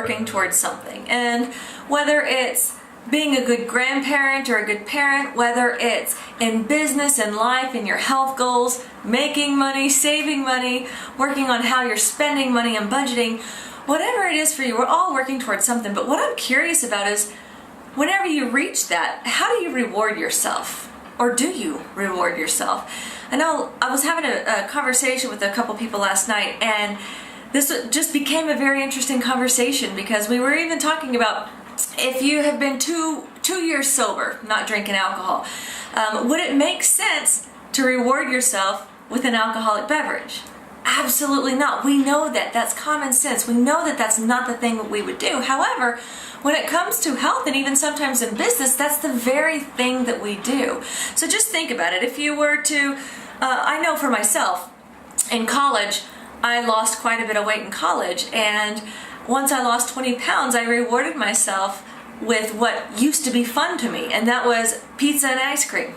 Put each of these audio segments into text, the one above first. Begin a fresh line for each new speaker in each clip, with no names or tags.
working towards something. And whether it's being a good grandparent or a good parent, whether it's in business and life, in your health goals, making money, saving money, working on how you're spending money and budgeting, whatever it is for you, we're all working towards something. But what I'm curious about is, whenever you reach that, how do you reward yourself? Or do you reward yourself? I know I was having a conversation with a couple people last night, and this just became a very interesting conversation, because we were even talking about, if you have been two years sober, not drinking alcohol, would it make sense to reward yourself with an alcoholic beverage? Absolutely not. We know that. That's common sense. We know that that's not the thing that we would do. However, when it comes to health, and even sometimes in business, that's the very thing that we do. So just think about it. If you were to, I know for myself, in college, I lost quite a bit of weight in college, and once I lost 20 pounds, I rewarded myself with what used to be fun to me, and that was pizza and ice cream.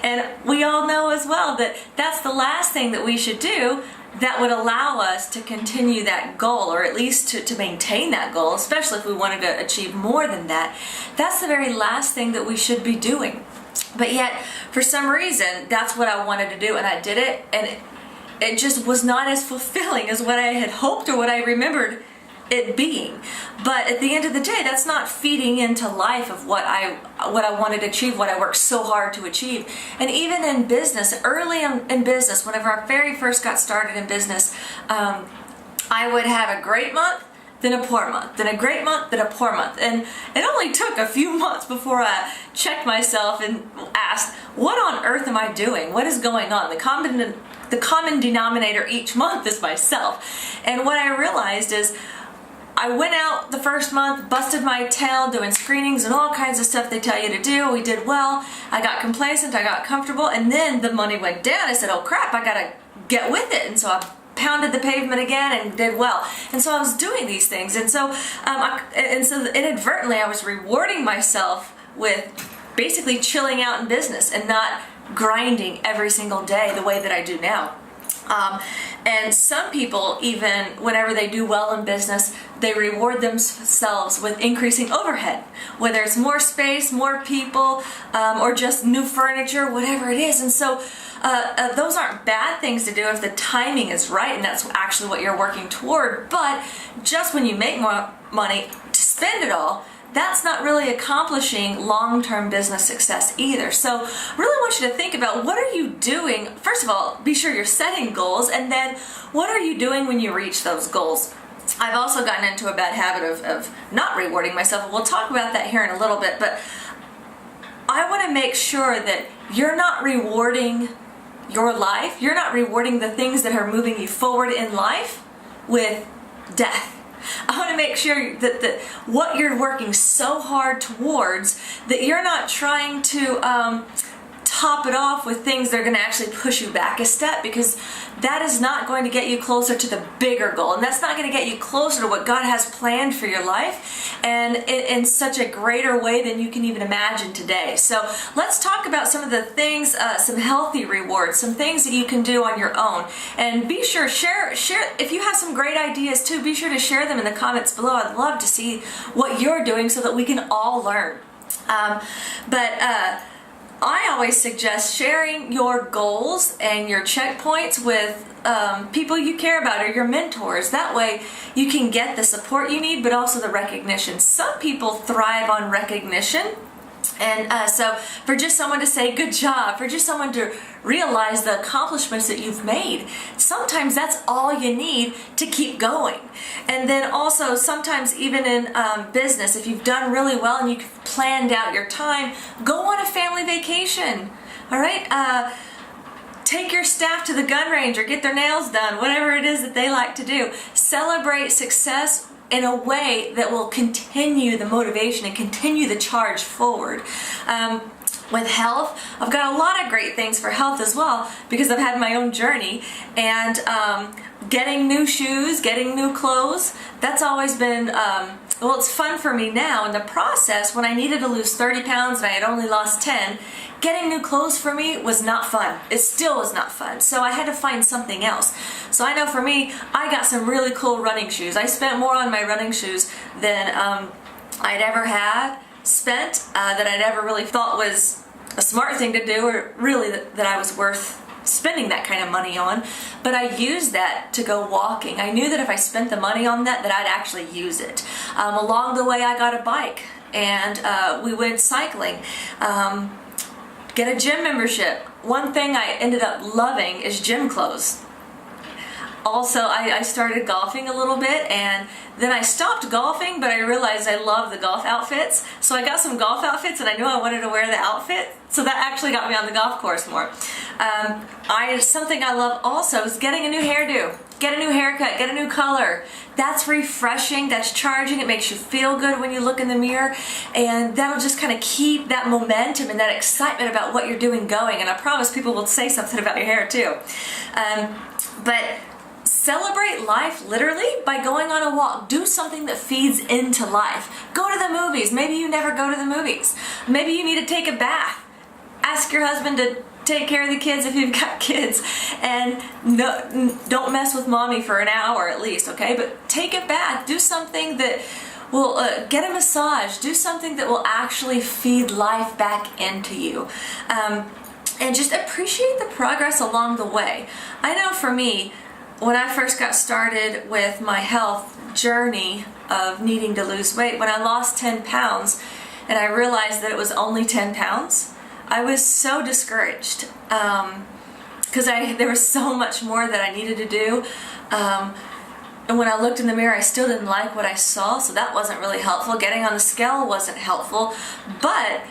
And we all know as well that that's the last thing that we should do that would allow us to continue that goal, or at least to maintain that goal, especially if we wanted to achieve more than that. That's the very last thing that we should be doing. But yet, for some reason, that's what I wanted to do, and I did it, and it just was not as fulfilling as what I had hoped or what I remembered it being. But at the end of the day, that's not feeding into life of what I wanted to achieve, what I worked so hard to achieve. And even in business, early in business, whenever I very first got started in business, I would have a great month, then a poor month, then a great month, then a poor month. And it only took a few months before I checked myself and asked, what on earth am I doing? What is going on? The common denominator each month is myself. And what I realized is, I went out the first month, busted my tail doing screenings and all kinds of stuff they tell you to do. We did well. I got complacent, I got comfortable, and then the money went down. I said, oh crap, I gotta get with it. And so I pounded the pavement again and did well. And so I was doing these things. And so, inadvertently I was rewarding myself with basically chilling out in business and not grinding every single day the way that I do now. And some people, even whenever they do well in business, they reward themselves with increasing overhead, whether it's more space, more people, or just new furniture, whatever it is. And so those aren't bad things to do if the timing is right and that's actually what you're working toward. But just when you make more money to spend it all, that's not really accomplishing long-term business success either. So I really want you to think about, what are you doing? First of all, be sure you're setting goals, and then what are you doing when you reach those goals? I've also gotten into a bad habit of not rewarding myself. We'll talk about that here in a little bit, but I want to make sure that you're not rewarding your life, you're not rewarding the things that are moving you forward in life with death. I want to make sure that what you're working so hard towards, that you're not trying to top it off with things that are going to actually push you back a step, because that is not going to get you closer to the bigger goal, and that's not going to get you closer to what God has planned for your life, and in such a greater way than you can even imagine today. So let's talk about some of the things, some healthy rewards, some things that you can do on your own. And be sure, share if you have some great ideas too, be sure to share them in the comments below. I'd love to see what you're doing so that we can all learn. I always suggest sharing your goals and your checkpoints with people you care about, or your mentors. That way you can get the support you need, but also the recognition. Some people thrive on recognition. And so for just someone to say good job, for just someone to realize the accomplishments that you've made, sometimes that's all you need to keep going. And then also sometimes even in business, if you've done really well and you've planned out your time, go on a family vacation. All right? Take your staff to the gun range or get their nails done, whatever it is that they like to do. Celebrate success in a way that will continue the motivation and continue the charge forward. With health, I've got a lot of great things for health as well, because I've had my own journey, and getting new shoes, getting new clothes, that's always been well, it's fun for me now. In the process, when I needed to lose 30 pounds and I had only lost 10, getting new clothes for me was not fun. It still was not fun. So I had to find something else. So I know for me, I got some really cool running shoes. I spent more on my running shoes than I'd ever had spent, that I'd ever really thought was a smart thing to do, or really that I was worth spending that kind of money on. But I used that to go walking. I knew that if I spent the money on that I'd actually use it. Along the way, I got a bike, and we went cycling. Get a gym membership. One thing I ended up loving is gym clothes. Also, I started golfing a little bit, and then I stopped golfing, but I realized I love the golf outfits. So I got some golf outfits, and I knew I wanted to wear the outfit. So that actually got me on the golf course more. Something I love also is getting a new hairdo. Get a new haircut, get a new color. That's refreshing, that's charging, it makes you feel good when you look in the mirror, and that'll just kind of keep that momentum and that excitement about what you're doing going. And I promise people will say something about your hair too. But celebrate life literally by going on a walk. Do something that feeds into life. Go to the movies. Maybe you never go to the movies. Maybe you need to take a bath. Ask your husband to take care of the kids if you've got kids, and don't mess with mommy for an hour at least, okay? But take a bath. Do something that will get a massage. Do something that will actually feed life back into you. And just appreciate the progress along the way. I know for me, when I first got started with my health journey of needing to lose weight, when I lost 10 pounds and I realized that it was only 10 pounds, I was so discouraged because there was so much more that I needed to do. And when I looked in the mirror, I still didn't like what I saw, so that wasn't really helpful. Getting on the scale wasn't helpful. But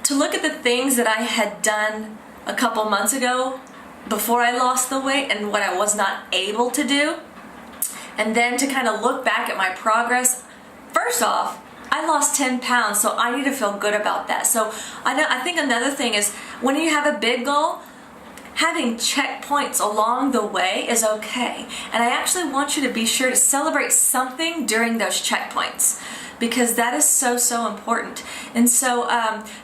to look at the things that I had done a couple months ago before I lost the weight and what I was not able to do, and then to kind of look back at my progress, first off, I lost 10 pounds, so I need to feel good about that. So I think another thing is when you have a big goal, having checkpoints along the way is okay. And I actually want you to be sure to celebrate something during those checkpoints, because that is so, so important. And so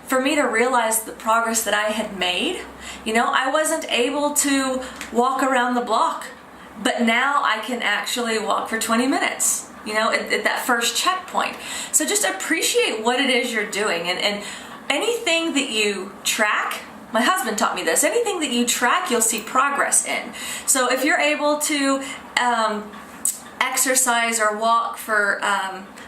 for me to realize the progress that I had made, I wasn't able to walk around the block, but now I can actually walk for 20 minutes. At that first checkpoint. So just appreciate what it is you're doing, and anything that you track, my husband taught me this, anything that you track, you'll see progress in. So if you're able to exercise or walk for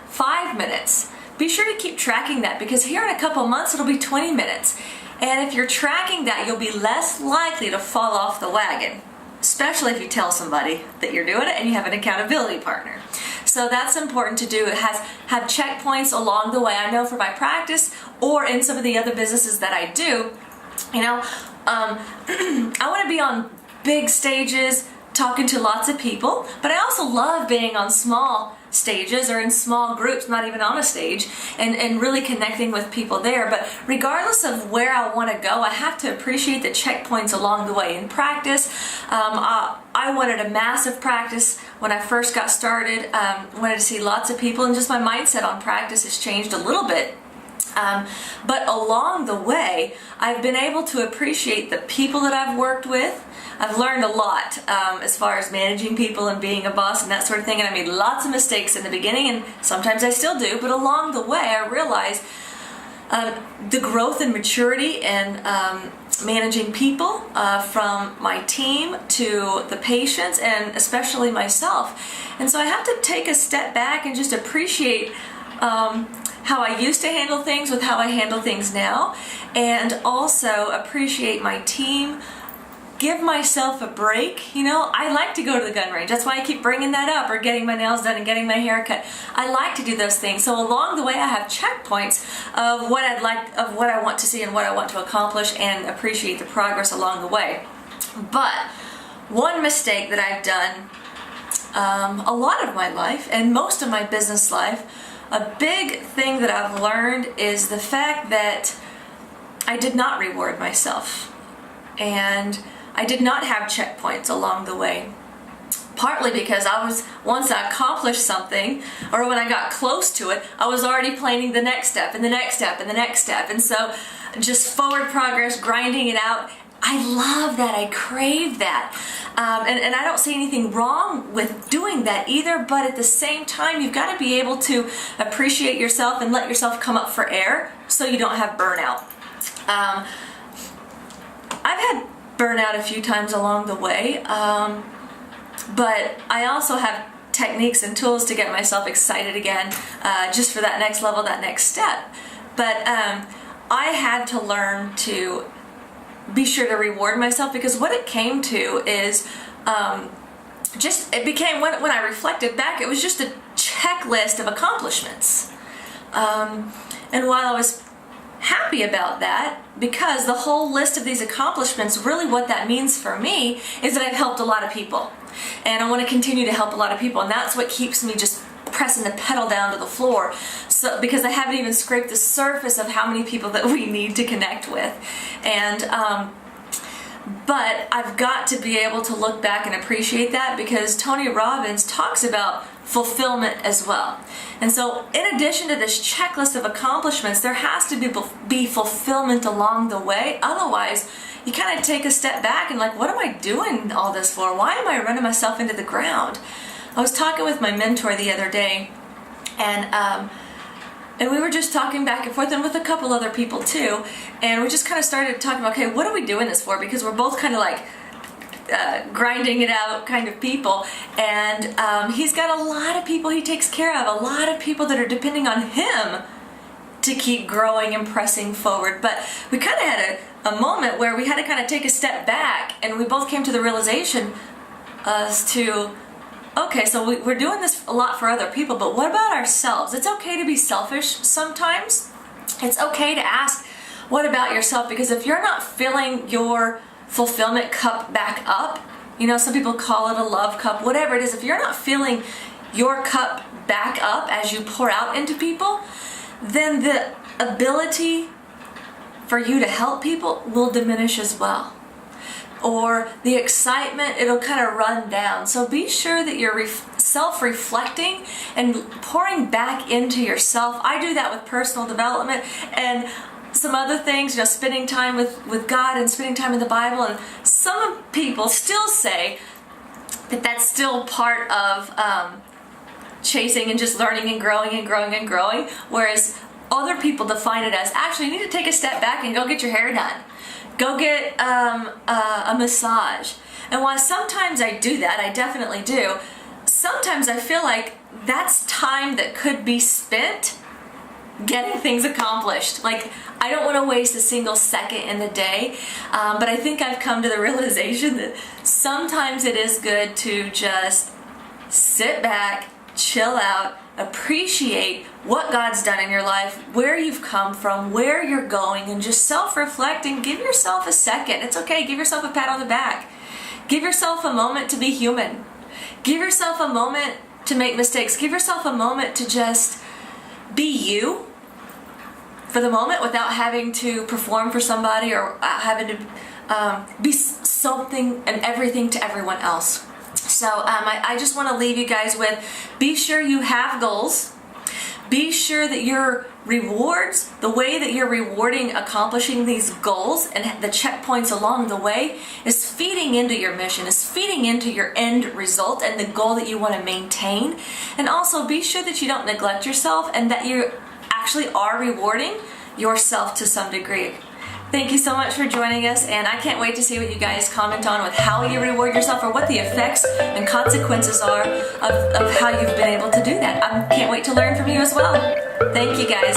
5 minutes, be sure to keep tracking that, because here in a couple months it'll be 20 minutes. And if you're tracking that, you'll be less likely to fall off the wagon, especially if you tell somebody that you're doing it and you have an accountability partner. So that's important to do. It have checkpoints along the way. I know for my practice or in some of the other businesses that I do, I want to be on big stages talking to lots of people, but I also love being on small stages or in small groups, not even on a stage, and really connecting with people there. But regardless of where I want to go, I have to appreciate the checkpoints along the way. In practice, I wanted a massive practice when I first got started. Wanted to see lots of people, and just my mindset on practice has changed a little bit. But along the way, I've been able to appreciate the people that I've worked with. I've learned a lot as far as managing people and being a boss and that sort of thing, and I made lots of mistakes in the beginning, and sometimes I still do, but along the way I realized the growth and maturity in managing people, from my team to the patients and especially myself. And so I have to take a step back and just appreciate how I used to handle things with how I handle things now, and also appreciate my team. Give myself a break. I like to go to the gun range. That's why I keep bringing that up, or getting my nails done and getting my hair cut. I like to do those things. So along the way, I have checkpoints of what I want to see and what I want to accomplish, and appreciate the progress along the way. But one mistake that I've done a lot of my life and most of my business life, a big thing that I've learned is the fact that I did not reward myself. And I did not have checkpoints along the way. partly because once I accomplished something, or when I got close to it, I was already planning the next step and the next step and the next step. And so just forward progress, grinding it out. I love that. I crave that. And I don't see anything wrong with doing that either, but at the same time, you've got to be able to appreciate yourself and let yourself come up for air so you don't have burnout. I've had burnout a few times along the way, but I also have techniques and tools to get myself excited again, just for that next level, that next step. But I had to learn to be sure to reward myself, because what it came to is it became, when I reflected back, it was just a checklist of accomplishments. And while I was happy about that, because the whole list of these accomplishments, really what that means for me is that I've helped a lot of people, and I want to continue to help a lot of people, and that's what keeps me just pressing the pedal down to the floor, so because I haven't even scraped the surface of how many people that we need to connect with. And but I've got to be able to look back and appreciate that, because Tony Robbins talks about fulfillment as well. And so in addition to this checklist of accomplishments, there has to be fulfillment along the way. Otherwise, you kind of take a step back and like, what am I doing all this for? Why am I running myself into the ground? I was talking with my mentor the other day, and we were just talking back and forth, and with a couple other people too, and we just kind of started talking about, okay, what are we doing this for? Because we're both kind of like grinding it out kind of people, and he's got a lot of people he takes care of, a lot of people that are depending on him to keep growing and pressing forward. But we kind of had a moment where we had to kind of take a step back, and we both came to the realization as to, okay, so we're doing this a lot for other people, but what about ourselves? It's okay to be selfish sometimes. It's okay to ask, what about yourself? Because if you're not filling your fulfillment cup back up, you know, some people call it a love cup, whatever it is, if you're not filling your cup back up as you pour out into people, then the ability for you to help people will diminish as well. Or the excitement, it'll kind of run down. So be sure that you're self-reflecting and pouring back into yourself. I do that with personal development and some other things, you know, spending time with God and spending time in the Bible. And some people still say that that's still part of chasing and just learning and growing and growing and growing, whereas other people define it as, actually, you need to take a step back and go get your hair done. Go get a massage. And while sometimes I do that, I definitely do, sometimes I feel like that's time that could be spent getting things accomplished. Like, I don't want to waste a single second in the day, but I think I've come to the realization that sometimes it is good to just sit back, chill out, appreciate what God's done in your life, where you've come from, where you're going, and just self-reflect and give yourself a second. It's okay. Give yourself a pat on the back. Give yourself a moment to be human. Give yourself a moment to make mistakes. Give yourself a moment to just be you for the moment without having to perform for somebody or having to be something and everything to everyone else. So I just want to leave you guys with, be sure you have goals. Be sure that your rewards, the way that you're rewarding accomplishing these goals and the checkpoints along the way, is feeding into your mission, is feeding into your end result and the goal that you want to maintain. And also be sure that you don't neglect yourself and that you actually are rewarding yourself to some degree. Thank you so much for joining us, and I can't wait to see what you guys comment on with how you reward yourself or what the effects and consequences are of how you've been able to do that. I can't wait to learn from you as well. Thank you guys.